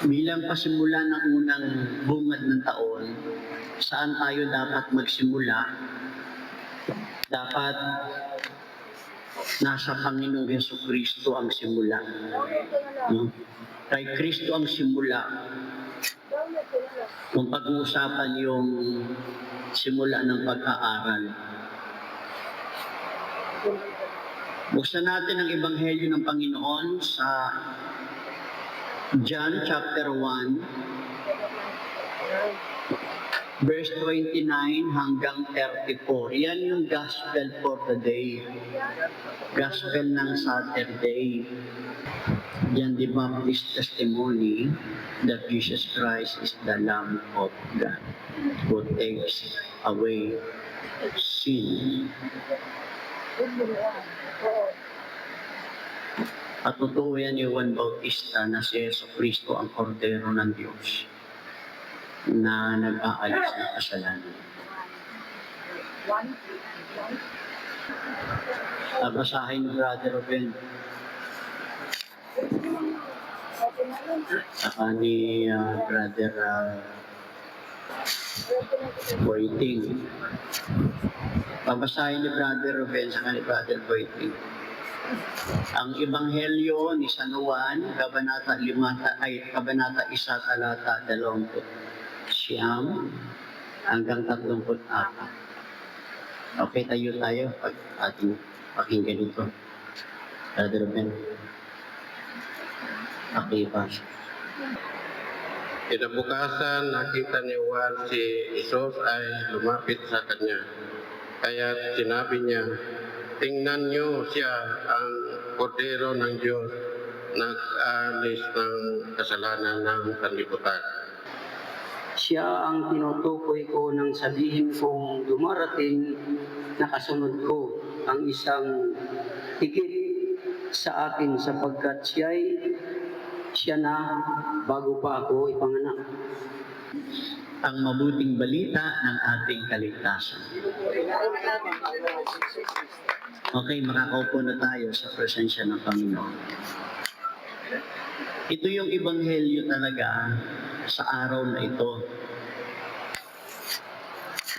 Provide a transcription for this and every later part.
Bilang pasimula ng unang bungad ng taon, saan tayo dapat magsimula? Dapat nasa Panginoong Jesucristo ang simula. Kay Kristo ang simula. Kung pag-uusapan yung simula ng pag-aaral. Buksan natin ang Ebanghelyo ng Panginoon sa John chapter 1, verse 29 hanggang 34. Yan yung gospel for the day. Gospel ng Saturday. Yan the Baptist testimony that Jesus Christ is the Lamb of God who takes away sin. At totoo yan yung Juan Bautista na si Jesucristo ang kordero ng Diyos na nag-aalis ng kasalanan. Basahin ni Brother Ruben. Saka ni Brother Boiting. Babasahin ni Brother Ruben saka ni Brother Boiting. Ang Ebanghelyo ni San Juan, Kabanata 1, talata 29 hanggang 34. Okay, tayo pag ating pakinggan ito. Brother Ben. Okay, pa. Kinabukasan, nakita ni Juan si Jesus ay lumapit sa kanya. Kaya sinabi niya, "Tingnan niyo siya, ang kordero ng Diyos, nag-aalis ng kasalanan ng sanlibutan." Siya ang tinutukoy ko nang sabihin kong dumarating na kasunod ko ang isang higit sa akin sapagkat siya na bago pa ako ipanganak. Ang mabuting balita ng ating kaligtasan. Okay, makakaupo na tayo sa presensya ng Panginoon. Ito yung Ebanghelyo talaga sa araw na ito.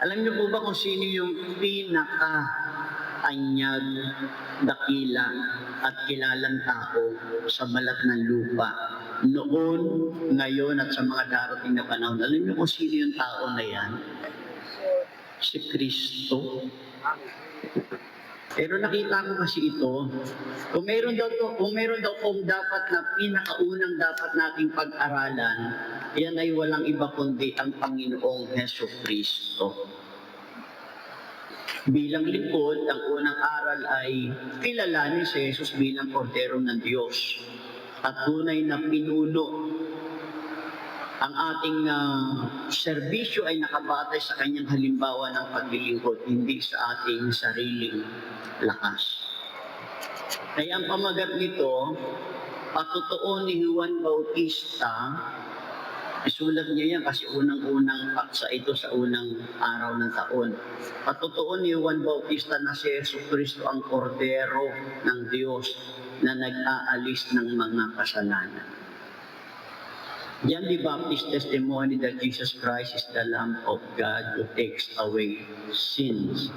Alam niyo po ba kung sino yung pinaka-anyag, dakila at kilalang tao sa balat ng lupa noon, ngayon at sa mga darating na panahon? Alam niyo kung sino yung tao na yan? Si Kristo. Pero nakita ko kasi ito, kung meron daw kung dapat na pinakaunang dapat nating pag-aralan, yan ay walang iba kundi ang Panginoong Jesucristo. Bilang lingkod, ang unang aral ay kilalanin si Jesus bilang kordero ng Diyos at tunay na pinuno. Ang ating serbisyo ay nakabatay sa kanyang halimbawa ng paglilingkod, hindi sa ating sariling lakas. Kaya ang pamagat nito, patotoo ni Juan Bautista, isulat niya yan kasi unang-unang paksa ito sa unang araw ng taon. Patotoo ni Juan Bautista na si Jesucristo ang kordero ng Diyos na nag-aalis ng mga kasalanan. Yan the Baptist testimony that Jesus Christ is the Lamb of God who takes away sins.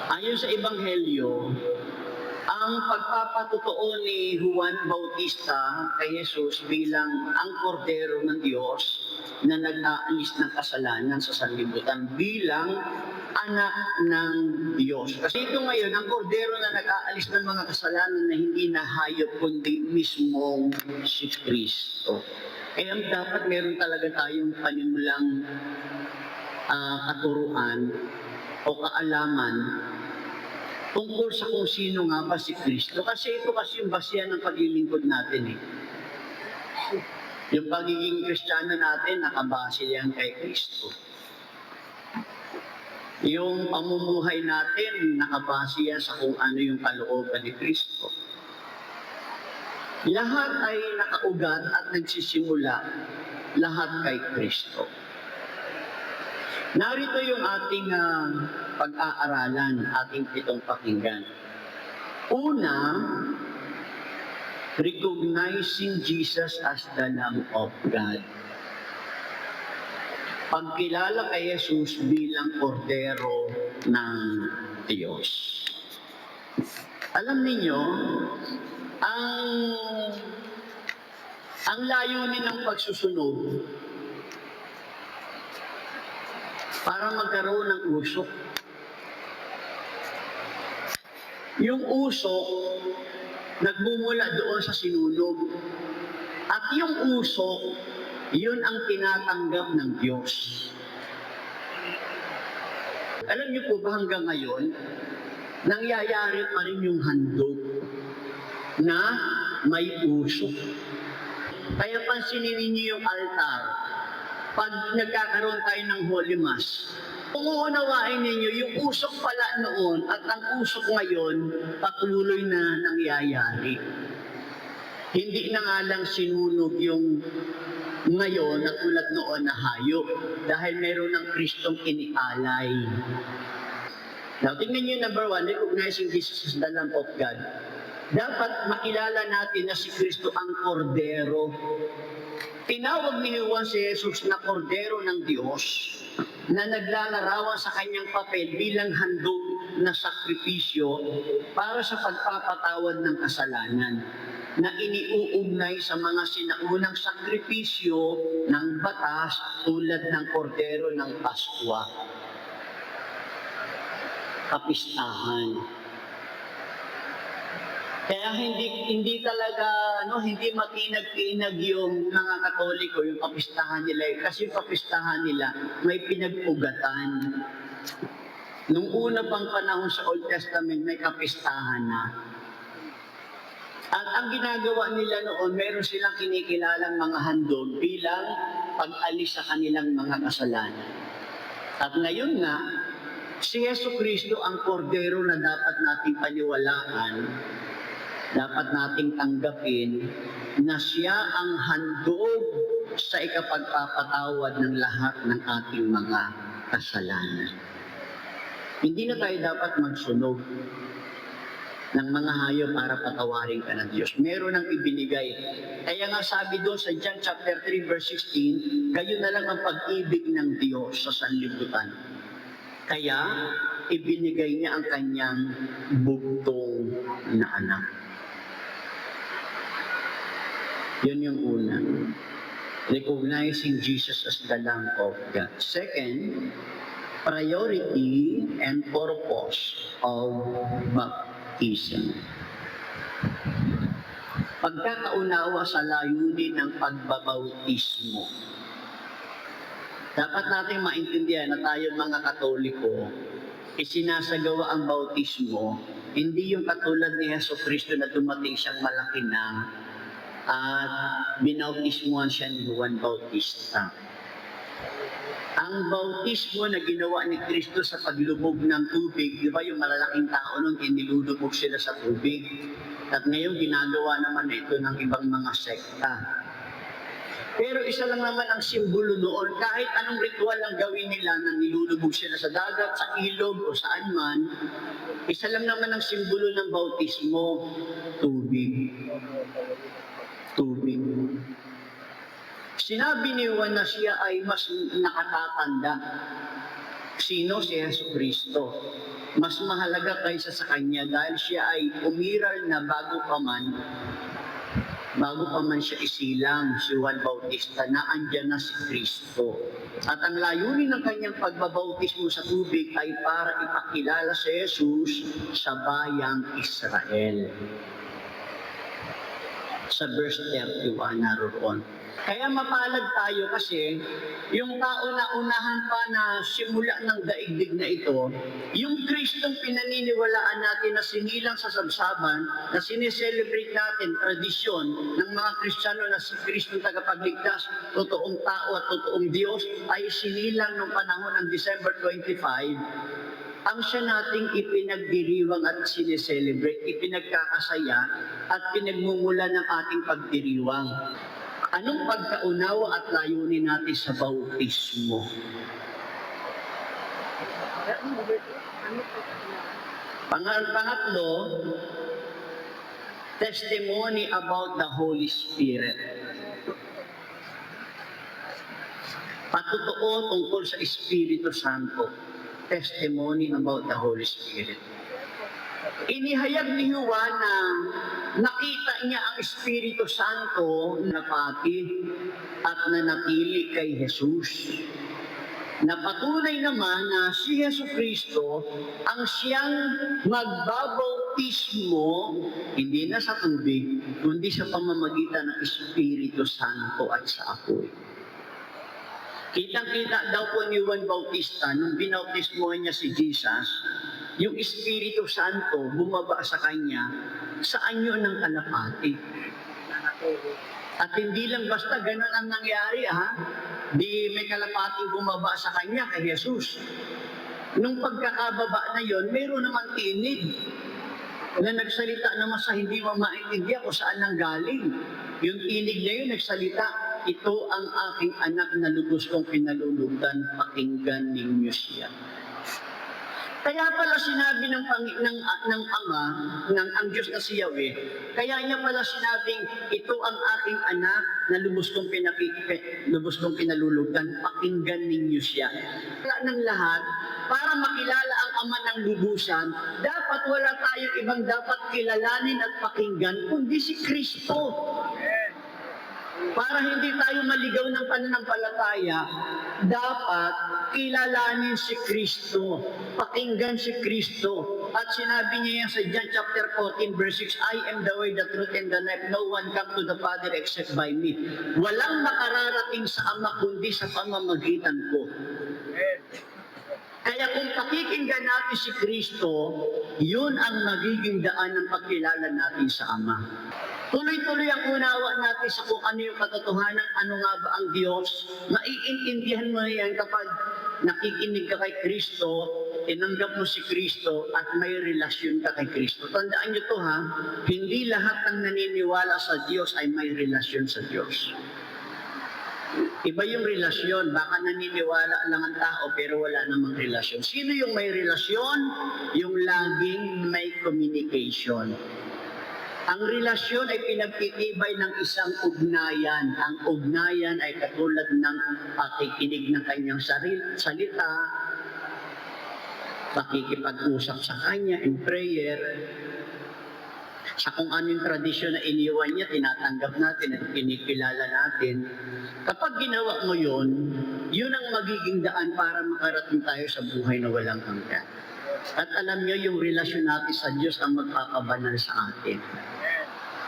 Ayon sa Ebanghelyo, ang pagpapatotoo ni Juan Bautista kay Jesus bilang ang kordero ng Diyos na nag-aalis ng kasalanan sa sanlibutan bilang anak ng Diyos. Kasi ito ngayon, ang kordero na nag-aalis ng mga kasalanan na hindi na hayop kundi mismong si Kristo. Kaya dapat meron talaga tayong panimulang katuruan o kaalaman tungkol sa kung sino nga ba si Kristo. Kasi ito kasi yung basihan ng paglilingkod natin eh. Yung pagiging Kristiyano natin, nakabase yan kay Kristo. Yung pamumuhay natin, nakabase yan sa kung ano yung kalooban ni Kristo. Lahat ay nakaugat at nagsisimula, lahat kay Kristo. Narito yung ating pag-aaralan, ating pitong pakinggan. Una, recognizing Jesus as the Lamb of God. Pagkilala kay Jesus bilang kordero ng Diyos. Alam ninyo, ang layunin ng pagsusunod para magkaroon ng usok. Yung usok, nagmumula doon sa sinunog. At yung usok, yun ang tinatanggap ng Diyos. Alam niyo po ba hanggang ngayon, nangyayari pa rin yung handog na may usok. Kaya pansinin ninyo yung altar. Pag nagkakaroon tayo ng Holy Mass, kung uunawain ninyo, yung usok pala noon at ang usok ngayon, patuloy na nangyayari. Hindi na nga lang sinunog yung ngayon na tulad noon na hayop dahil meron ng Kristong inialay. Now, tingnan nyo number 1, recognizing Jesus as the Lamb of God. Dapat makilala natin na si Kristo ang kordero. Tinawag ni Juan si Jesus na kordero ng Diyos na naglalarawan sa kanyang papel bilang handog na sakripisyo para sa pagpapatawad ng kasalanan na iniuugnay sa mga sinaunang sakripisyo ng batas tulad ng kordero ng Paskwa. Kapistahan. Kaya hindi talaga hindi matinag-tinag yung mga Katoliko yung kapistahan nila kasi yung kapistahan nila may pinag-ugatan. Nung una pang panahon sa Old Testament may kapistahan na. At ang ginagawa nila noon, meron silang kinikilalang mga handog bilang pag-alis sa kanilang mga kasalanan. At ngayon nga, si Jesucristo ang kordero na dapat nating paniwalaan, dapat nating tanggapin na siya ang handog sa ikapagpapatawad ng lahat ng ating mga kasalanan. Hindi na tayo dapat magsunog ng mga hayop para patawarin ka ng Diyos. Meron ang ibinigay. Kaya nga sabi doon sa John chapter 3 verse 16, gayon na lang ang pag-ibig ng Diyos sa sanlibutan. Kaya ibinigay niya ang kanyang bugtong na anak. Yun yung una. Recognizing Jesus as the Lamb of God. Second, priority and purpose of baptism. Pagkakaunawa sa layunin ng pagbabautismo. Dapat natin maintindihan na tayo mga Katoliko, isinasagawa ang bautismo, hindi yung katulad ni Jesucristo na dumating siyang malaki na at binautismuhan siya ni Juan Bautista. Ang bautismo na ginawa ni Kristo sa paglubog ng tubig, di ba yung malalaking tao nung inilulubog sila sa tubig? At ngayon ginagawa naman ito ng ibang mga sekta. Pero isa lang naman ang simbolo noon, kahit anong ritual ang gawin nila na nilulubog sila sa dagat, sa ilog o saan man, isa lang naman ang simbolo ng bautismo, tubig. Tubig. Sinabi ni Juan na siya ay mas nakatatanda. Sino? Si Jesucristo. Mas mahalaga kaysa sa kanya dahil siya ay umiral na bago pa man siya isilang, si Juan Bautista, na andyan na si Kristo. At ang layunin ng kanyang pagbabautismo sa tubig ay para ipakilala si Jesus sa bayang Israel. Sa verse 31 naroon. Kaya mapalad tayo kasi yung tao na unahan pa na simula ng daigdig na ito, yung Kristong pinaniniwalaan natin na sinilang sa sabsaban, na sineselebrate natin, tradisyon ng mga Kristiyano na si Kristong tagapagligtas, totoong tao at totoong Diyos, ay sinilang noong panahon ng December 25, ang siya nating ipinagdiriwang at sineselebrate, ipinagkakasaya at pinagmumula ng ating pagdiriwang. Anong pagkaunawa at layunin natin sa bautismo? Pangatlo, testimony about the Holy Spirit. Patotoo tungkol sa Espiritu Santo. Testimony about the Holy Spirit. Inihayag ni Juan na nakita niya ang Espiritu Santo na napati at nanatili kay Jesus. Napatunay naman na si Yesu Kristo ang siyang magbabautismo, hindi na sa tubig, kundi sa pamamagitan ng Espiritu Santo at sa apoy. Kitang-kita daw po ni Juan Bautista, nung binautismohan niya si Jesus, yung Espiritu Santo bumaba sa kanya sa anyo ng kalapati. At hindi lang basta ganun ang nangyari, ha? Di may kalapating bumaba sa kanya kay Jesus. Nung pagkakababa na yon, mayroon naman tinig na nagsalita naman sa hindi mo maintindihan kung saan nanggaling. Yung tinig na yun nagsalita, ito ang aking anak na lubos kong pinalulutan, pakinggan ninyo siya. Kaya pala sinabi ng Ama, ang Diyos na si Yahweh, kaya niya pala sinabing, ito ang aking anak na lubos kong pinalulutan, pakinggan ninyo siya. Wala ng lahat, para makilala ang Ama ng lubusan, dapat wala tayong ibang dapat kilalanin at pakinggan, kundi si Kristo. Para hindi tayo maligaw ng pananampalataya, dapat kilalanin si Kristo, pakinggan si Kristo. At sinabi niya yan sa John chapter 14 verse 6, I am the way, the truth, and the life. No one come to the Father except by me. Walang makararating sa Ama kundi sa pamamagitan ko. Kaya kung pakikinggan natin si Kristo, yun ang magiging daan ng pagkilala natin sa Ama. Tuloy-tuloy ang unawa natin sa kung ano yung katotohanan, ano nga ba ang Diyos. Maiintindihan mo yan kapag nakikinig ka kay Kristo, tinanggap mo si Kristo, at may relasyon ka kay Kristo. Tandaan nyo to, ha, hindi lahat ng naniniwala sa Diyos ay may relasyon sa Diyos. Iba yung relasyon, baka naniniwala lang ang tao pero wala namang relasyon. Sino yung may relasyon? Yung laging may communication. Ang relasyon ay pinagtitibay ng isang ugnayan. Ang ugnayan ay katulad ng pakikinig ng kanyang salita, pakikipag-usap sa kanya in prayer, sa kung anong tradisyon na iniwan niya, tinatanggap natin at kinikilala natin. Kapag ginawa mo yun, yun ang magiging daan para makarating tayo sa buhay na walang hanggan. At alam niyo, yung relasyon natin sa Diyos ang magpapabanal sa atin.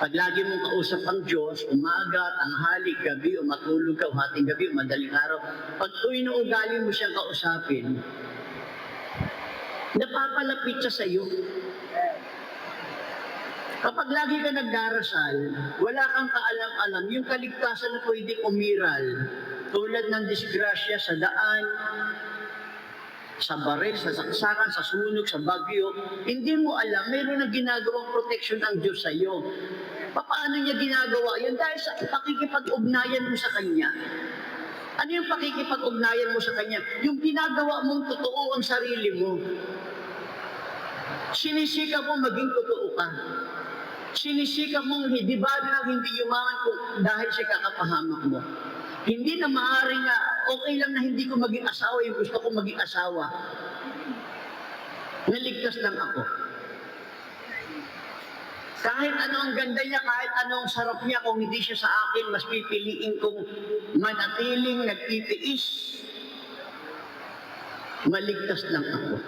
Pag lagi mong kausap ang Diyos, umaga, tanghali, gabi, o matulog ka, o hating gabi, o madaling araw, pag inuugali mo siyang kausapin, napapalapit siya sa iyo. Kapag lagi ka nagdarasal, wala kang kaalam-alam, yung kaligtasan na pwedeng umiral, tulad ng disgrasya sa daan, sa baril, sa saksakan, sa sunog, sa bagyo, hindi mo alam, mayroon na ginagawang protection ng Diyos sa iyo. Paano niya ginagawa yun? Dahil sa pakikipag-ugnayan mo sa Kanya. Ano yung pakikipag-ugnayan mo sa Kanya? Yung ginagawa mong totoo ang sarili mo. Sinisika mo maging totoo ka. Sinisika mong hindi ba na hindi yumaman kung dahil sa kakapahamak mo. Hindi na maaaring okay lang na hindi ko maging asawa yung gusto ko maging asawa. Naligtas lang ako. Kahit ano ang ganda niya, kahit ano ang sarap niya, kung hindi siya sa akin, mas pipiliin kong manatiling nagtitiis. Maligtas lang ako.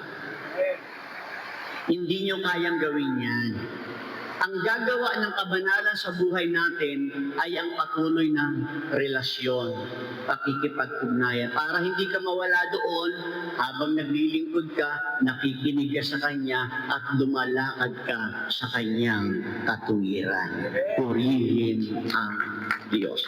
Hindi niyo kayang gawin yan. Ang gagawa ng kabanalan sa buhay natin ay ang patuloy ng relasyon, pakikipag-ugnayan. Para hindi ka mawala doon, habang naglilingkod ka, nakikinig ka sa Kanya at lumalakad ka sa Kanyang katuwiran. Purihin ang Diyos.